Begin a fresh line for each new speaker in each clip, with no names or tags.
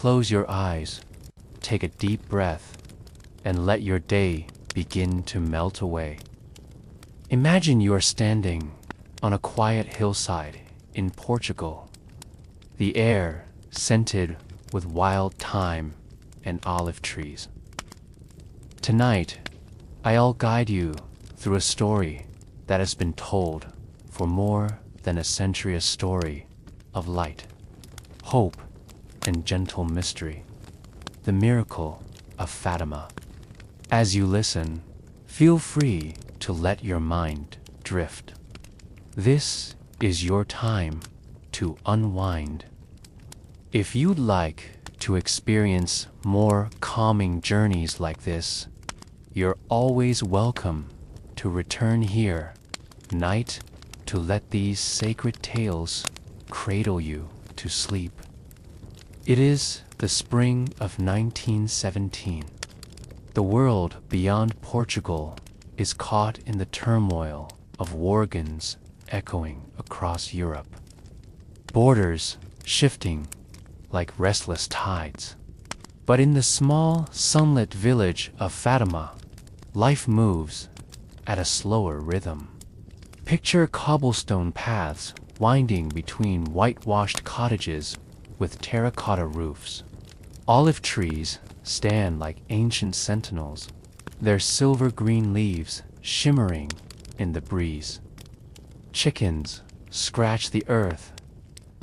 close your eyes, take a deep breath, and let your day begin to melt away. Imagine you are standing on a quiet hillside in Portugal, the air scented with wild thyme and olive trees. Tonight, I'll guide you through a story that has been told for more than a century, a story of light, hope, and gentle mystery, the miracle of Fatima. As you listen, feel free to let your mind drift. This is your time to unwind. If you'd like to experience more calming journeys like this, you're always welcome to return here, night, to let these sacred tales cradle you to sleep. It is the spring of 1917. The world beyond Portugal is caught in the turmoil of war guns echoing across Europe. Borders shifting like restless tides. But in the small, sunlit village of Fatima, life moves at a slower rhythm. Picture cobblestone paths winding between whitewashed cottages with terracotta roofs. Olive trees stand like ancient sentinels, their silver-green leaves shimmering in the breeze. Chickens scratch the earth,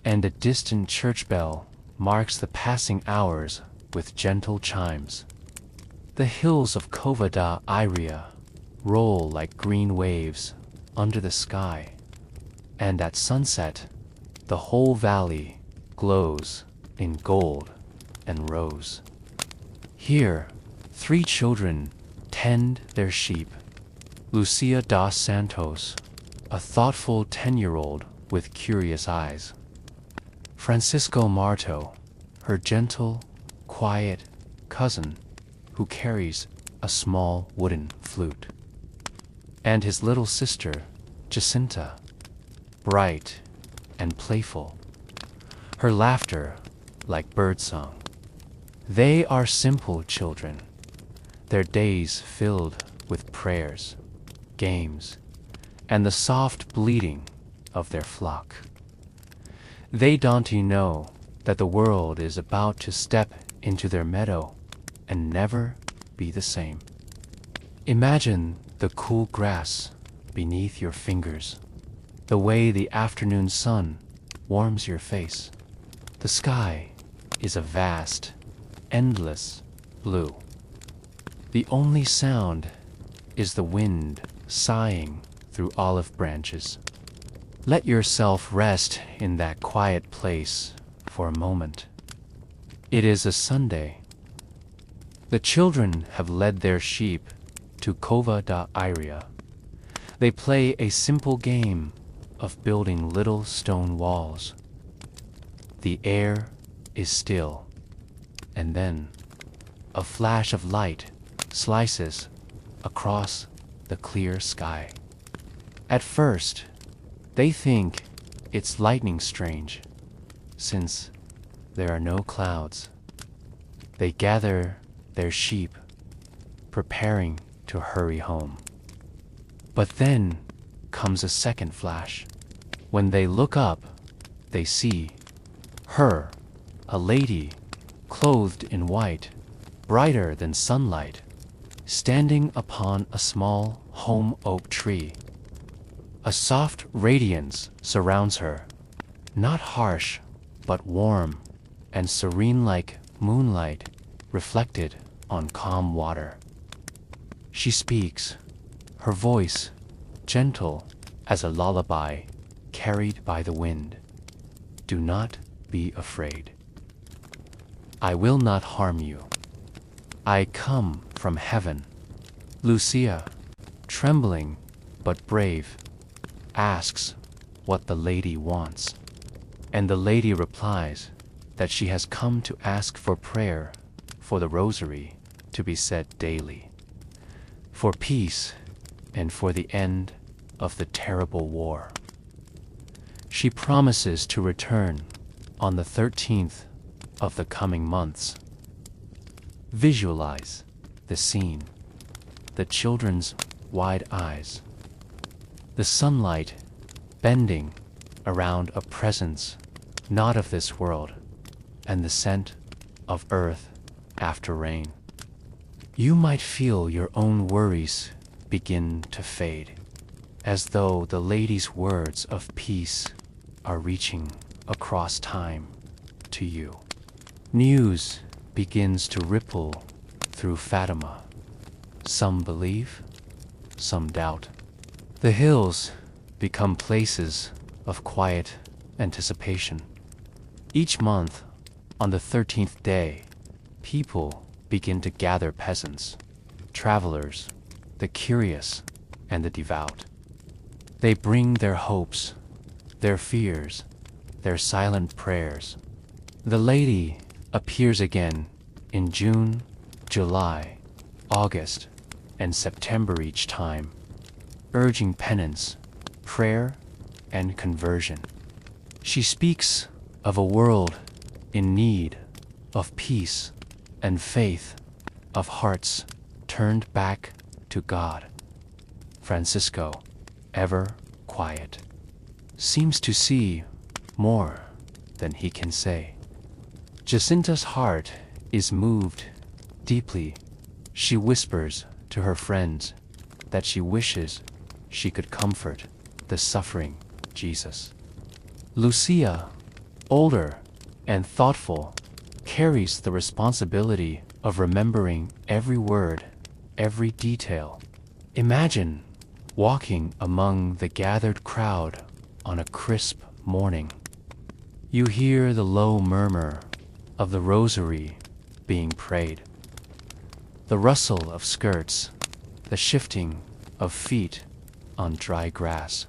and a distant church bell marks the passing hours with gentle chimes. The hills of Cova da Iria roll like green waves under the sky, and at sunset, the whole valley glows in gold and rose. Here, 3 children tend their sheep. Lucia dos Santos, a thoughtful 10-year-old with curious eyes. Francisco Marto, her gentle, quiet cousin who carries a small wooden flute. And his little sister, Jacinta, bright and playful, her laughter like birdsong. They are simple children, their days filled with prayers, games, and the soft bleating of their flock. They don't know that the world is about to step into their meadow and never be the same. Imagine the cool grass beneath your fingers, the way the afternoon sun warms your face. The sky is a vast, endless blue. The only sound is the wind sighing through olive branches. Let yourself rest in that quiet place for a moment. It is a Sunday. The children have led their sheep to Cova da Iria. They play a simple game of building little stone walls. The air is still, and then a flash of light slices across the clear sky. At first, they think it's lightning strange, since there are no clouds. They gather their sheep, preparing to hurry home. But then comes a second flash. When they look up, they see her, a lady clothed in white, brighter than sunlight, standing upon a small holm oak tree. A soft radiance surrounds her, not harsh, but warm and serene like moonlight reflected on calm water. She speaks, her voice gentle as a lullaby carried by the wind. Do not be afraid. I will not harm you. I come from heaven. Lucia, trembling but brave, asks what the lady wants, and the lady replies that she has come to ask for prayer for the rosary to be said daily, for peace and for the end of the terrible war. She promises to return on the 13th of the coming months. Visualize the scene, the children's wide eyes, the sunlight bending around a presence not of this world, and the scent of earth after rain. You might feel your own worries begin to fade, as though the lady's words of peace are reaching across time to you. News begins to ripple through Fatima. Some believe, some doubt. The hills become places of quiet anticipation. Each month, on the 13th day, people begin to gather: peasants, travelers, the curious, and the devout. They bring their hopes, their fears, their silent prayers. The Lady appears again in June, July, August, and September each time, urging penance, prayer, and conversion. She speaks of a world in need of peace and faith, of hearts turned back to God. Francisco, ever quiet, seems to see more than he can say. Jacinta's heart is moved deeply. She whispers to her friends that she wishes she could comfort the suffering Jesus. Lucia, older and thoughtful, carries the responsibility of remembering every word, every detail. Imagine walking among the gathered crowd on a crisp morning. You hear the low murmur of the rosary being prayed, the rustle of skirts, the shifting of feet on dry grass.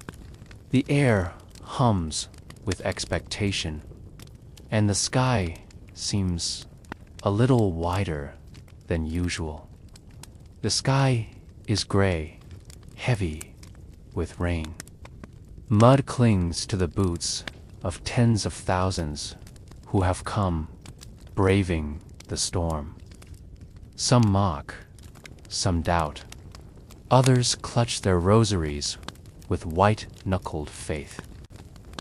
The air hums with expectation, and the sky seems a little wider than usual. The sky is gray, heavy with rain. Mud clings to the boots of tens of thousands who have come braving the storm. Some mock, some doubt. Others clutch their rosaries with white-knuckled faith.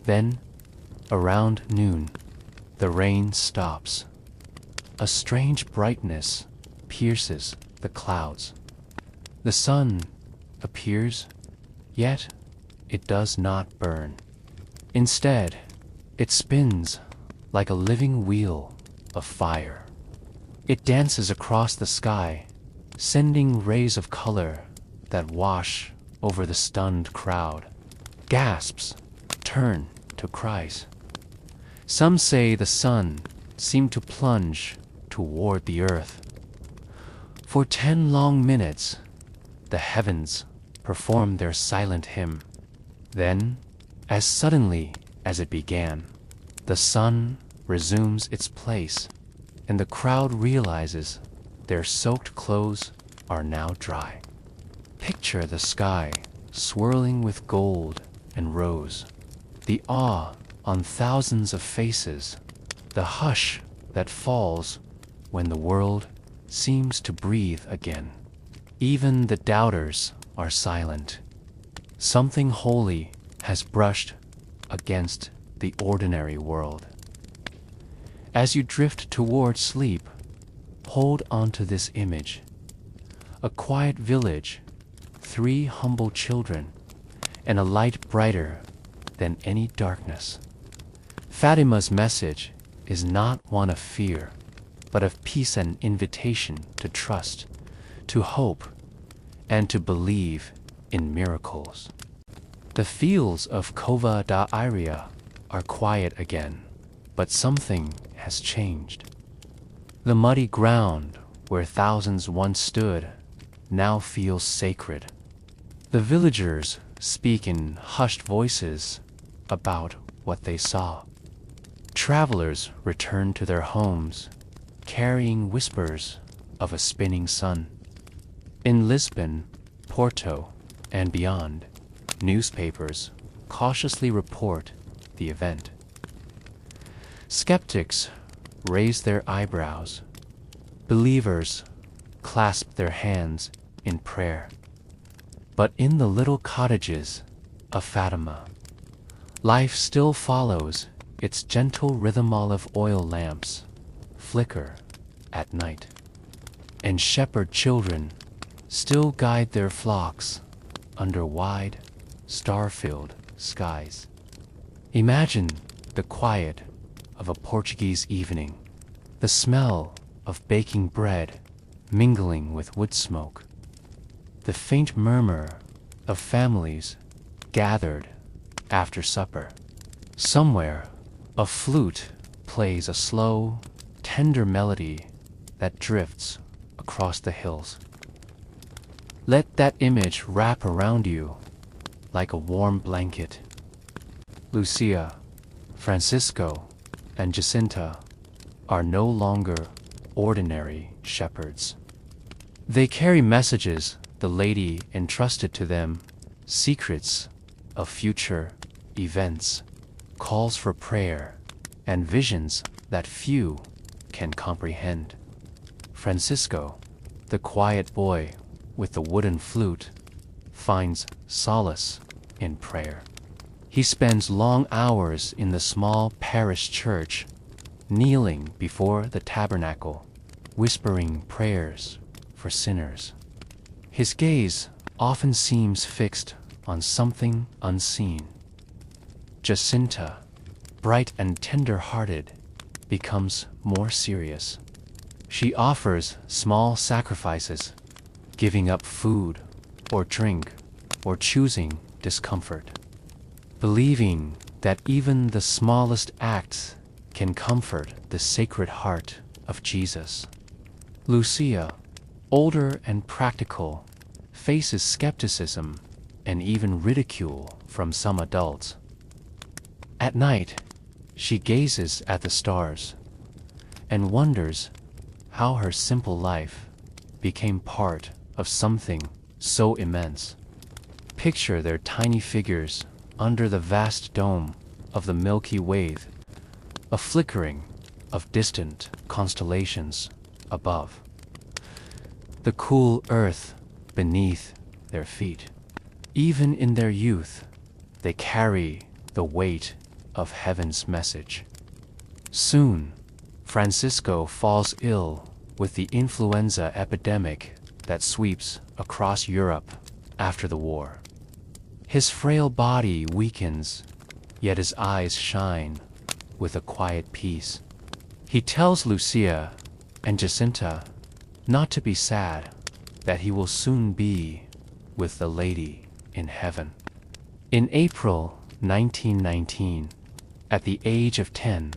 Then, around noon, the rain stops. A strange brightness pierces the clouds. The sun appears, yet it does not burn. Instead, it spins like a living wheel of fire. It dances across the sky, sending rays of color that wash over the stunned crowd. Gasps turn to cries. Some say the sun seemed to plunge toward the earth. For 10 long minutes, the heavens perform their silent hymn. Then, as suddenly as it began, the sun resumes its place, and the crowd realizes their soaked clothes are now dry. Picture the sky swirling with gold and rose, the awe on thousands of faces, the hush that falls when the world seems to breathe again. Even the doubters are silent. Something holy has brushed against the ordinary world. As you drift toward sleep, hold onto this image. A quiet village, 3 humble children, and a light brighter than any darkness. Fatima's message is not one of fear, but of peace and invitation to trust, to hope, and to believe in miracles. The fields of Cova da Iria are quiet again, but something has changed. The muddy ground where thousands once stood now feels sacred. The villagers speak in hushed voices about what they saw. Travelers return to their homes, carrying whispers of a spinning sun. In Lisbon, Porto, and beyond, newspapers cautiously report the event. Skeptics raise their eyebrows. Believers clasp their hands in prayer. But in the little cottages of Fatima, life still follows its gentle rhythm. Olive oil lamps flicker at night, and shepherd children still guide their flocks under wide, star-filled skies. Imagine the quiet of a Portuguese evening, the smell of baking bread mingling with wood smoke, the faint murmur of families gathered after supper. Somewhere, a flute plays a slow, tender melody that drifts across the hills. Let that image wrap around you like a warm blanket. Lucia, Francisco, and Jacinta are no longer ordinary shepherds. They carry messages the Lady entrusted to them, secrets of future events, calls for prayer, and visions that few can comprehend. Francisco, the quiet boy with the wooden flute, finds solace in prayer. He spends long hours in the small parish church, kneeling before the tabernacle, whispering prayers for sinners. His gaze often seems fixed on something unseen. Jacinta, bright and tender-hearted, becomes more serious. She offers small sacrifices, giving up food or drink or choosing discomfort, believing that even the smallest acts can comfort the Sacred Heart of Jesus. Lucia, older and practical, faces skepticism and even ridicule from some adults. At night, she gazes at the stars and wonders how her simple life became part of something so immense. Picture their tiny figures under the vast dome of the Milky Way, a flickering of distant constellations above, the cool earth beneath their feet. Even in their youth, they carry the weight of heaven's message. Soon, Francisco falls ill with the influenza epidemic that sweeps across Europe after the war. His frail body weakens, yet his eyes shine with a quiet peace. He tells Lucia and Jacinta not to be sad, that he will soon be with the Lady in heaven. In April 1919, at the age of 10,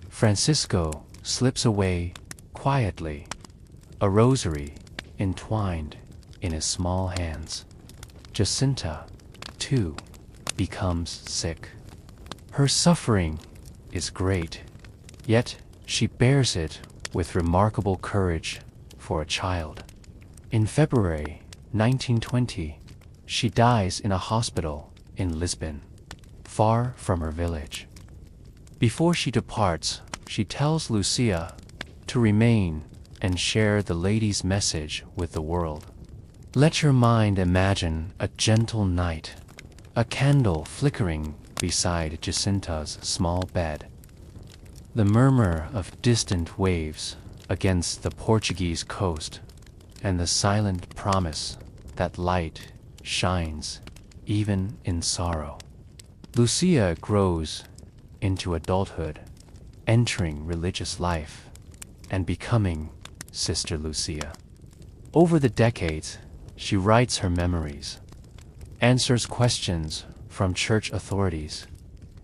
Francisco slips away quietly, a rosary entwined in his small hands. Jacinta, too, becomes sick. Her suffering is great, yet she bears it with remarkable courage for a child. In February 1920, she dies in a hospital in Lisbon, far from her village. Before she departs, she tells Lucia to remain and share the Lady's message with the world. Let your mind imagine a gentle night, a candle flickering beside Jacinta's small bed, the murmur of distant waves against the Portuguese coast, and the silent promise that light shines even in sorrow. Lucia grows into adulthood, entering religious life, and becoming Sister Lucia. Over the decades, she writes her memories, answers questions from church authorities,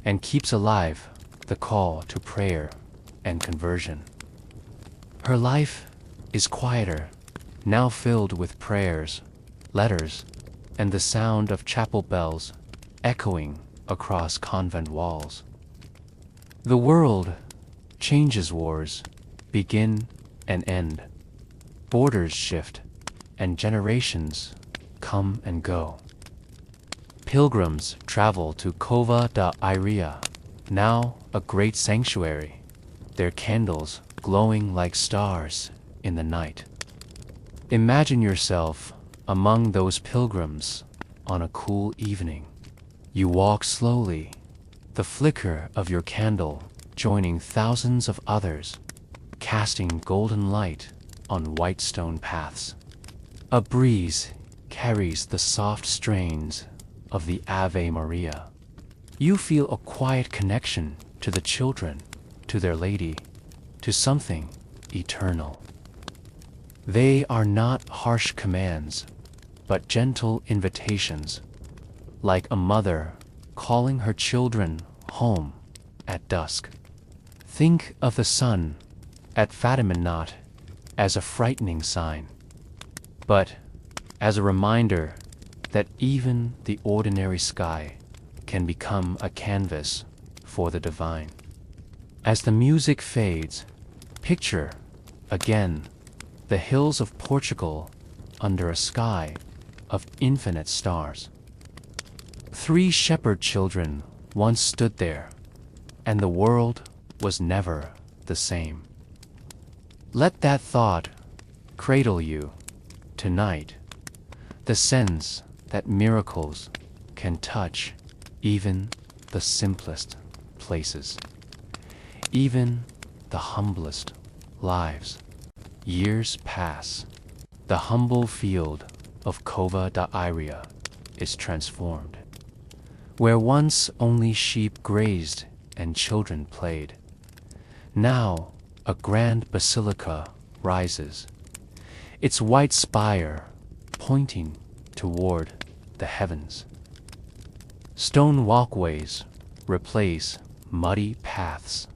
and keeps alive the call to prayer and conversion. Her life is quieter, now filled with prayers, letters, and the sound of chapel bells echoing across convent walls. The world changes, wars begin and end, borders shift, and generations come and go. Pilgrims travel to Cova da Iria, now a great sanctuary, their candles glowing like stars in the night. Imagine yourself among those pilgrims on a cool evening. You walk slowly, the flicker of your candle joining thousands of others, casting golden light on white stone paths. A breeze carries the soft strains of the Ave Maria. You feel a quiet connection to the children, to their Lady, to something eternal. They are not harsh commands, but gentle invitations, like a mother calling her children home at dusk. Think of the sun at Fatima not as a frightening sign, but as a reminder that even the ordinary sky can become a canvas for the divine. As the music fades, picture, again, the hills of Portugal under a sky of infinite stars. 3 shepherd children once stood there, and the world was never the same. Let that thought cradle you tonight, the sense that miracles can touch even the simplest places, even the humblest lives. Years pass. The humble field of Cova da Iria is transformed. Where once only sheep grazed and children played, now a grand basilica rises, its white spire pointing toward the heavens. Stone walkways replace muddy paths.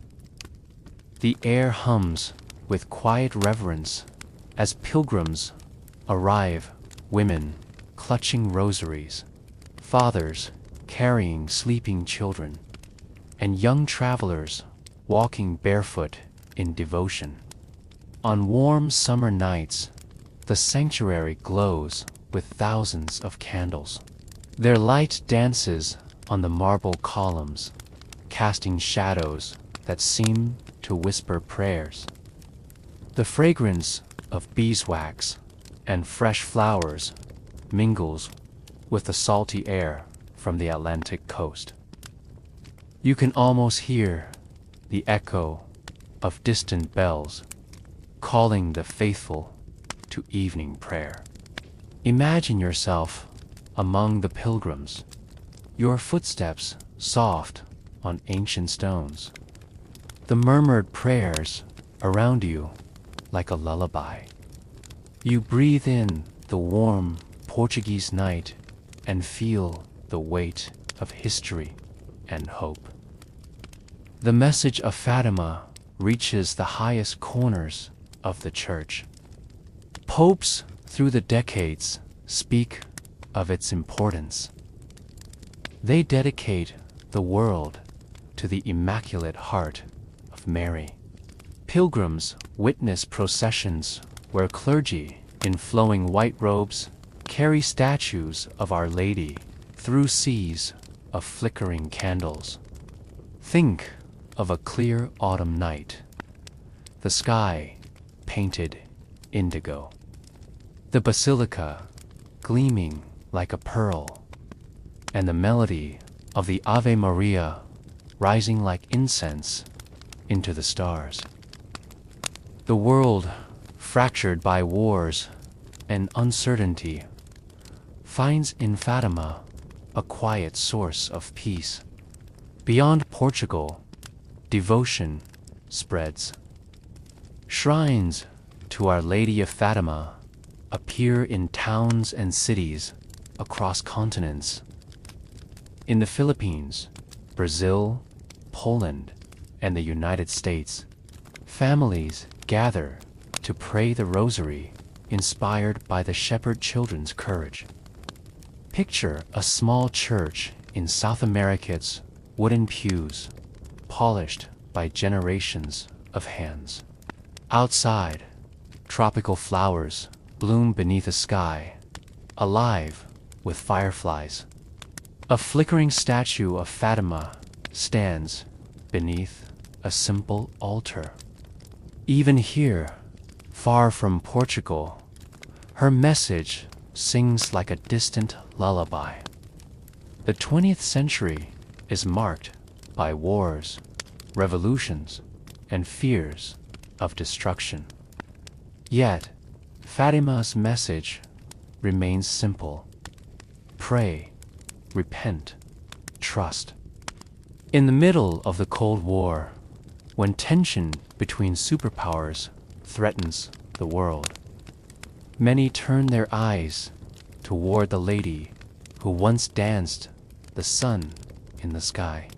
The air hums with quiet reverence as pilgrims arrive, women clutching rosaries, fathers carrying sleeping children, and young travelers walking barefoot in devotion. On warm summer nights, the sanctuary glows with thousands of candles. Their light dances on the marble columns, casting shadows that seem to whisper prayers. The fragrance of beeswax and fresh flowers mingles with the salty air from the Atlantic coast. You can almost hear the echo of distant bells calling the faithful to evening prayer. Imagine yourself among the pilgrims, your footsteps soft on ancient stones, the murmured prayers around you like a lullaby. You breathe in the warm Portuguese night and feel the weight of history and hope. The message of Fatima reaches the highest corners of the church. Popes through the decades speak of its importance. They dedicate the world to the Immaculate Heart of Mary. Pilgrims witness processions where clergy in flowing white robes carry statues of Our Lady through seas of flickering candles. Think of a clear autumn night, the sky painted indigo, the basilica gleaming like a pearl, and the melody of the Ave Maria rising like incense into the stars. The world, fractured by wars and uncertainty, finds in Fatima a quiet source of peace. Beyond Portugal, devotion spreads. Shrines to Our Lady of Fatima appear in towns and cities across continents. In the Philippines, Brazil, Poland, and the United States, families gather to pray the rosary inspired by the shepherd children's courage. Picture a small church in South America's wooden pews, polished by generations of hands. Outside, tropical flowers bloom beneath a sky, alive with fireflies. A flickering statue of Fatima stands beneath a simple altar. Even here, far from Portugal, her message sings like a distant lullaby. The 20th century is marked by wars, revolutions, and fears of destruction. Yet, Fatima's message remains simple: pray, repent, trust. In the middle of the Cold War, when tension between superpowers threatens the world, many turn their eyes toward the lady who once danced the sun in the sky.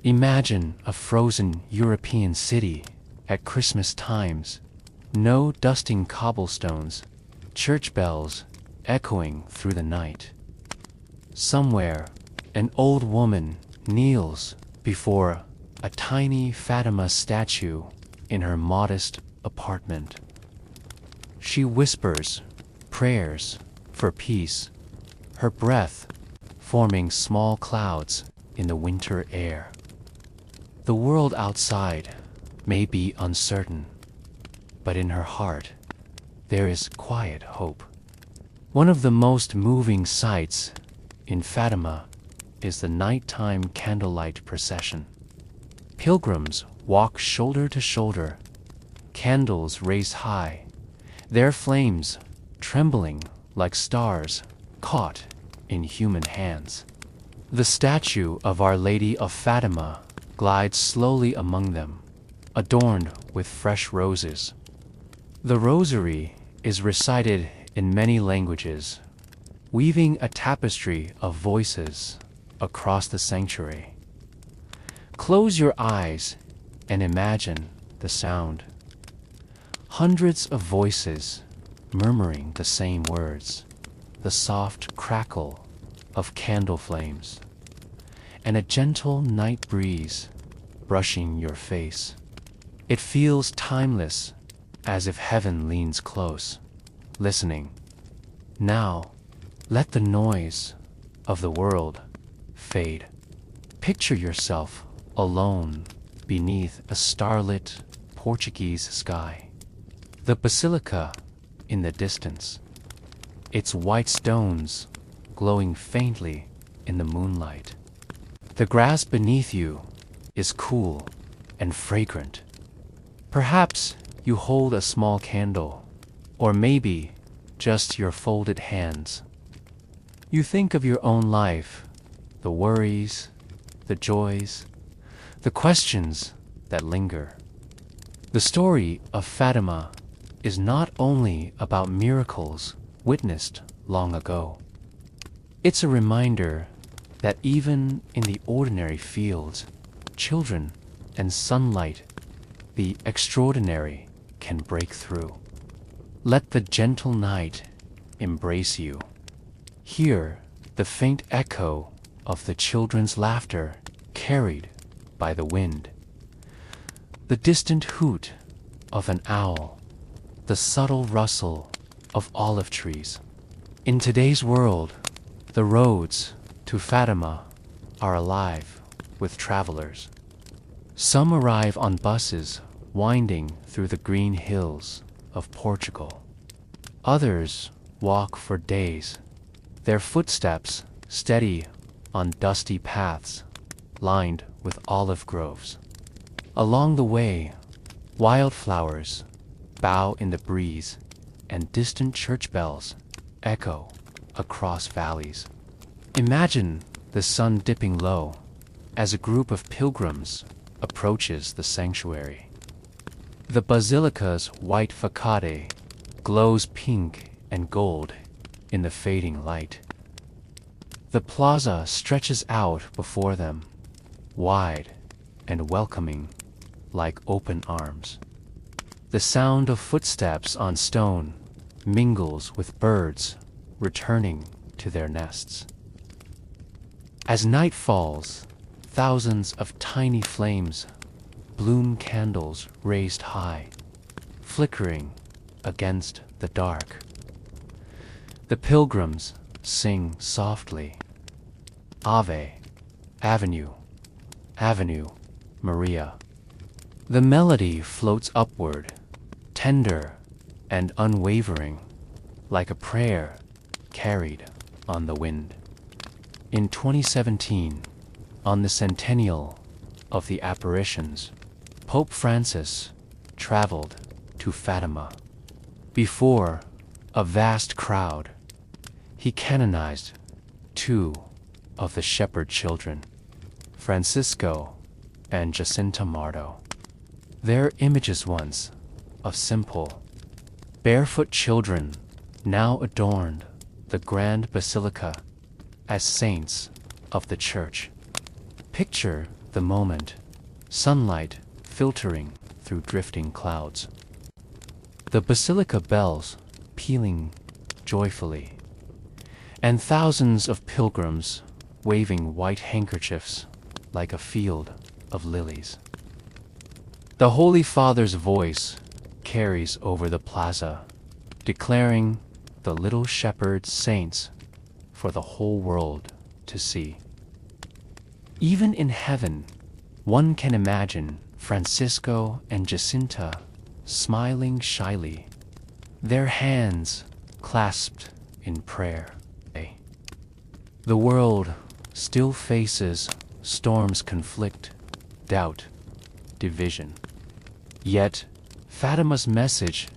Imagine a frozen European city at Christmas times, no dusting cobblestones, church bells echoing through the night. Somewhere, an old woman kneels before a tiny Fatima statue in her modest apartment. She whispers prayers for peace, her breath forming small clouds in the winter air. The world outside may be uncertain, but in her heart there is quiet hope. One of the most moving sights in Fatima is the nighttime candlelight procession. Pilgrims walk shoulder to shoulder, candles raised high, their flames trembling like stars caught in human hands. The statue of Our Lady of Fatima glides slowly among them, adorned with fresh roses. The rosary is recited in many languages, weaving a tapestry of voices across the sanctuary. Close your eyes and imagine the sound. Hundreds of voices murmuring the same words, the soft crackle of candle flames, and a gentle night breeze brushing your face. It feels timeless, as if heaven leans close, listening. Now, let the noise of the world fade. Picture yourself alone beneath a starlit Portuguese sky. The basilica in the distance, its white stones glowing faintly in the moonlight. The grass beneath you is cool and fragrant. Perhaps you hold a small candle, or maybe just your folded hands. You think of your own life, the worries, the joys, the questions that linger. The story of Fatima is not only about miracles witnessed long ago. It's a reminder that even in the ordinary fields, children and sunlight, the extraordinary can break through. Let the gentle night embrace you. Hear the faint echo of the children's laughter carried by the wind. The distant hoot of an owl, the subtle rustle of olive trees. In today's world, the roads to Fatima are alive with travelers. Some arrive on buses winding through the green hills of Portugal. Others walk for days, their footsteps steady on dusty paths lined with olive groves. Along the way, wildflowers bow in the breeze, and distant church bells echo across valleys. Imagine the sun dipping low as a group of pilgrims approaches the sanctuary. The basilica's white facade glows pink and gold in the fading light. The plaza stretches out before them, wide and welcoming like open arms. The sound of footsteps on stone mingles with birds returning to their nests. As night falls, thousands of tiny flames bloom candles raised high, flickering against the dark. The pilgrims sing softly, Ave, Avenue, Avenue, Maria. The melody floats upward, tender and unwavering, like a prayer carried on the wind. In 2017, on the centennial of the apparitions, Pope Francis traveled to Fatima. Before a vast crowd, he canonized two of the shepherd children, Francisco and Jacinta Mardo. Their images once of simple, barefoot children now adorned the grand basilica as saints of the church. Picture the moment, sunlight filtering through drifting clouds. The basilica bells pealing joyfully, and thousands of pilgrims waving white handkerchiefs like a field of lilies. The Holy Father's voice carries over the plaza, declaring the little shepherd saints for the whole world to see. Even in heaven, one can imagine Francisco and Jacinta smiling shyly, their hands clasped in prayer. The world still faces storms, conflict, doubt, division. Yet, Fatima's message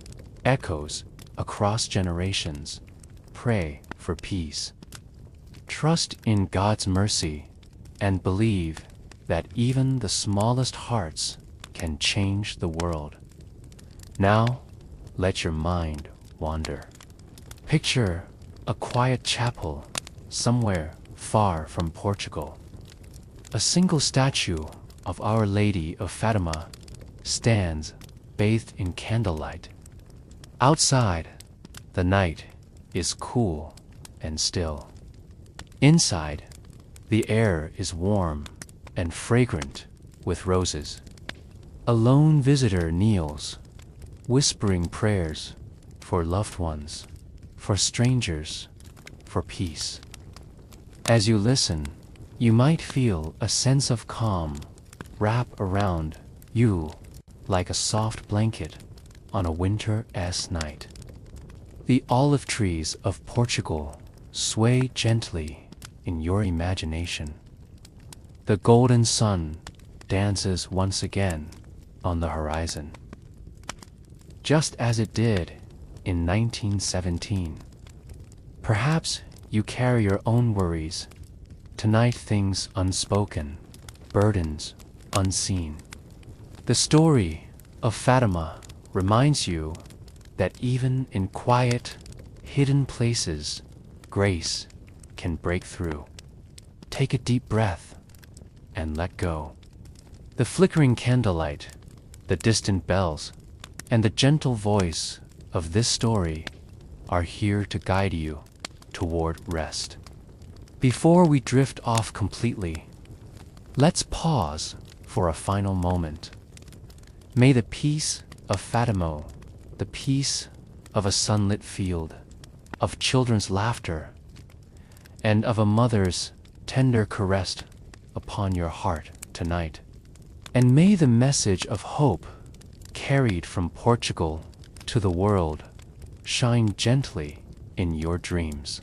echoes across generations. Pray for peace. Trust in God's mercy and believe that even the smallest hearts can change the world. Now, let your mind wander. Picture a quiet chapel somewhere far from Portugal. A single statue of Our Lady of Fatima stands bathed in candlelight. Outside, the night is cool and still. Inside, the air is warm and fragrant with roses. A lone visitor kneels, whispering prayers for loved ones, for strangers, for peace. As you listen, you might feel a sense of calm wrap around you like a soft blanket on a winter-esque night. The olive trees of Portugal sway gently in your imagination. The golden sun dances once again on the horizon, just as it did in 1917. Perhaps you carry your own worries, tonight things unspoken, burdens unseen. The story of Fatima reminds you that even in quiet, hidden places, grace can break through. Take a deep breath and let go. The flickering candlelight, the distant bells, and the gentle voice of this story are here to guide you toward rest. Before we drift off completely, let's pause for a final moment. May the peace of Fatima, the peace of a sunlit field, of children's laughter, and of a mother's tender caress upon your heart tonight. And may the message of hope carried from Portugal to the world shine gently in your dreams.